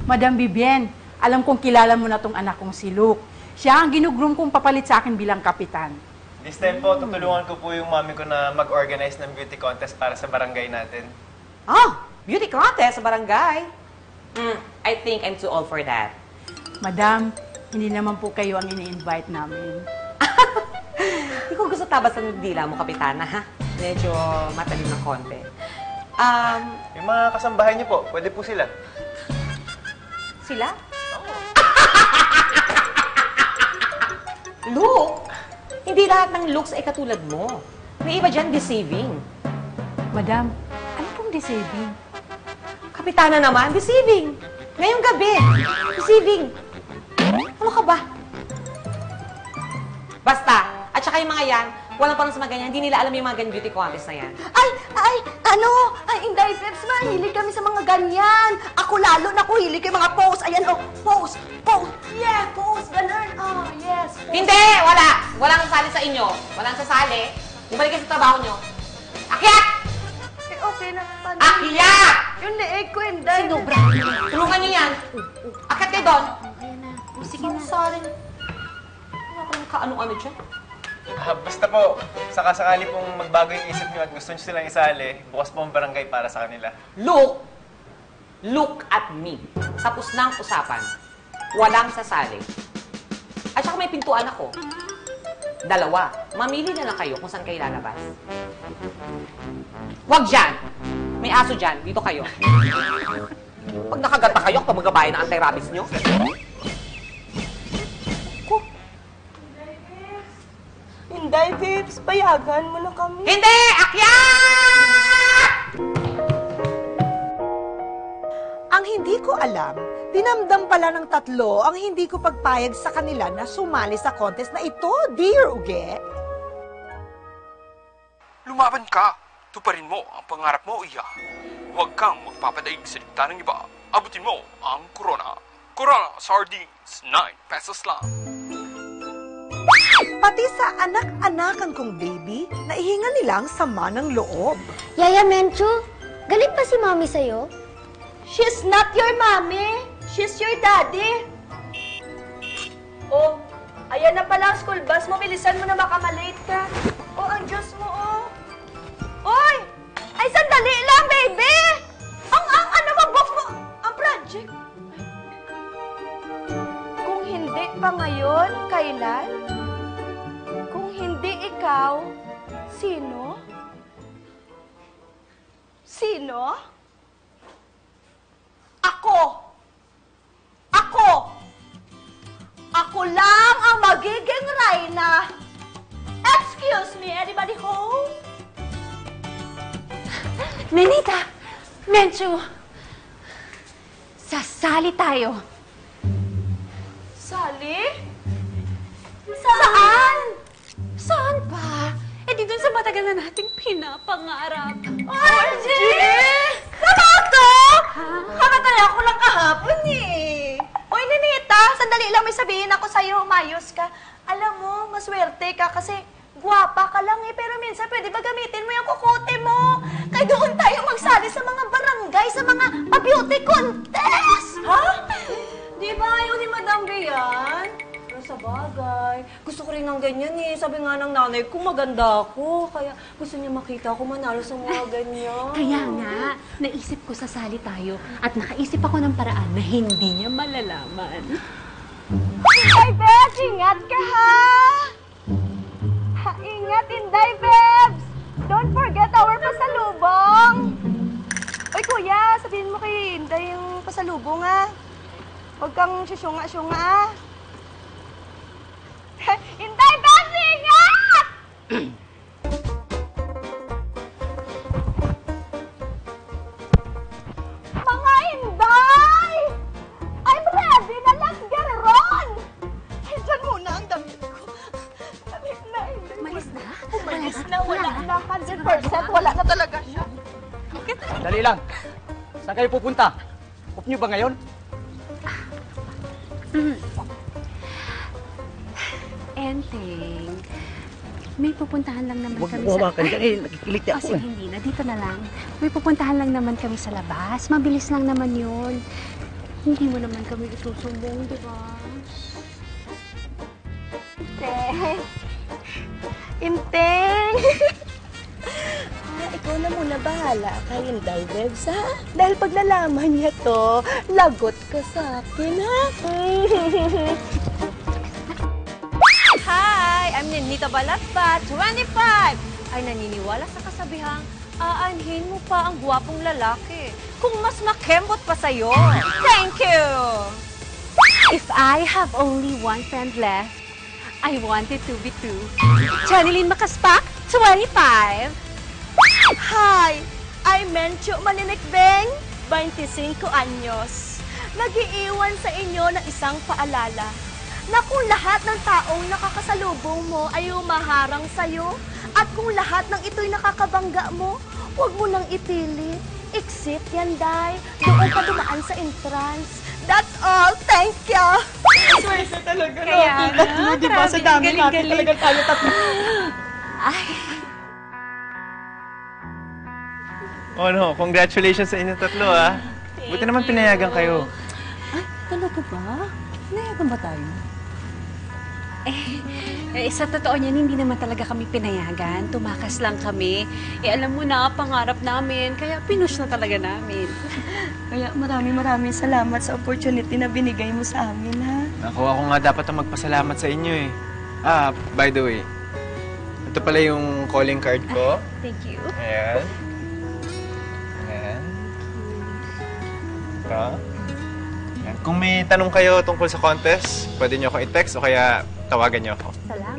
Madam Vivien, alam kong kilala mo na tong anak kong si Luke. Siya ang ginugroom kong papalit sa akin bilang kapitan. This time po, tutulungan ko po yung mami ko na mag-organize ng beauty contest para sa barangay natin. Oh, beauty contest sa barangay? I think I'm too old for that. Madam, hindi naman po kayo ang ini-invite namin. Hindi ko gusto tabas ng dila mo, Kapitana, ha? Medyo matalim ng konti. Yung mga kasambahay niyo po, pwede po sila. Sila? Look! Hindi lahat ng looks ay katulad mo. May iba dyan deceiving. Madam, ano pong deceiving? Kapitana naman, deceiving. Ngayong gabi, deceiving. Ano ka ba? Basta, at saka yung mga yan, walang parang sa mga ganyan, hindi nila alam yung mga ganyan beauty contest na yan. Inday Peps, mahilig kami sa mga ganyan. Ako lalo na hilig kay mga pose. Ayan, pose. Yeah, pose, ganun. Oh, yes. Pose. Hindi! Wala! Walang sasali sa inyo. Walang sasali. Bumalik kayo sa trabaho nyo. Akyat! Okay na. Akyat! Yung leeg ko, Inday. Sinubra. Tulungan nyo yan. Akyat kayo doon. Sige na. Sorry. Wala ka lang kaano-ano dyan. Basta po, sakasakali pong magbago yung isip niyo at gusto niyo silang isali, bukas po ang barangay para sa kanila. Look at me. Tapos na ang usapan. Walang sasali. At saka may pintuan ako. 2. Mamili na lang kayo kung saan kayo lalabas. Huwag dyan. May aso dyan. Dito kayo. Pag nakagata kayo, kapag magabayan ng anti-rabies nyo. Inday Peps, payagan mo na kami. Hindi! Akyat! Ang hindi ko alam, dinamdam pala ng tatlo ang hindi ko pagpayag sa kanila na sumali sa contest na ito, dear Uge. Lumaban ka. Tuparin mo ang pangarap mo, Iya. Huwag kang magpapadaig sa dikta ng iba. Abutin mo ang Corona. Corona Sardines, 9 pesos lang. Pati sa anak-anakan kong baby, naihinga nilang sama ng loob. Yaya Menchu, galit pa si Mommy sa'yo? She's not your mommy. She's your daddy. Oh, ayan na pala ang school bus mo. Bilisan mo na makamalate ka. Oh, ang Diyos mo, oh. Oy! Ay, sandali lang, baby! Ano mo, book mo? Ang project. Kung hindi pa ngayon, kailan? Kung hindi ikaw, sino? Sino? Ako! Ako lang ang magiging Reyna! Excuse me, anybody home? Nenita! Menchu! Sasali tayo. Sali? Saan? Saan pa? Eh di dun sa matagal na nating pinapangarap. RJ! Kato! Kakataya ko lang kahapon eh. Uy, Nenita, sandali lang may sabihin ako sa'yo. Mayos ka. Alam mo, maswerte ka kasi guwapa ka lang eh. Pero minsan pwede ba gamitin mo yung kukote mo? Kaya doon tayo magsali sa mga barangay, sa mga pa-beauty contest! Ha? Di ba ayaw ni Madam Rian? Pero sa bagay, gusto ko rin ng ganyan eh. Sabi nga ng nanay ko, maganda ako. Kaya gusto niya makita ako manalo sa mga ganyan. Kaya nga, naisip ko sasali tayo at nakaisip ako ng paraan na hindi niya malalaman. Ay, Bebs! Ingat ka, ha? Ingat, Inday, Bebs! Don't forget our pasalubong! Oy, kuya, sabihin mo kay Inday yung pasalubong, ha? Huwag kang syunga-syunga, ha? Inday, Bebs! Ingat! Mga Inday! I'm ready na, let's get it on! Ay, dyan muna ang damit ko. Damit na, Inday. Umalis na? Umalis na, wala na. 100% wala na talaga siya. Dali lang. Saan kayo pupunta? Off nyo ba ngayon? Enteng, may pupuntahan lang naman Huwag kami mo hawakan dyan eh. Nakikilig Oh, ako sige, eh. hindi na. Dito na lang. May pupuntahan lang naman kami sa labas. Mabilis lang naman yun. Hindi mo naman kami isusumbong, di ba? Inteng! Inteng! Ikaw na muna bahala kay Inday, Bebs, ha? Dahil pag nalaman niya to, lagot ka sa akin, ha? Hi! I'm Ninita Balatbat, 25! Ay naniniwala sa kasabihang, aanhin mo pa ang gwapong lalaki kung mas makembot pa sa'yo. Thank you! If I have only one friend left, I wanted to be two. Channeline Makaspak, 25. Hi! I'm Mencho Malinikbeng, 25 anyos. Nag-iiwan sa inyo ng isang paalala na kung lahat ng taong nakakasalubong mo ay umaharang sa'yo at kung lahat ng ito'y nakakabangga mo, huwag mo nang ipilit. Exit yan, Day. Doon ka dumaan sa entrance. That's all. Thank you. Swerte talaga. Kaya na, Tatlo, di ba? Sa dami natin talaga tayo tatlo. Oh no, congratulations sa inyo tatlo ah. Buti naman pinayagan kayo. Talaga ba? Pinayagan ba tayo? Sa totoo niyan, hindi naman talaga kami pinayagan. Tumakas lang kami. Alam mo na, pangarap namin. Kaya pinush na talaga namin. Kaya maraming salamat sa opportunity na binigay mo sa amin, ha? Ako nga dapat ang magpasalamat sa inyo eh. By the way, ito pala yung calling card ko. Thank you. Ayan. Ayan. Ito. Ayan. Kung may tanong kayo tungkol sa contest, pwede nyo ako i-text o kaya tawagan nyo ako. Salamat.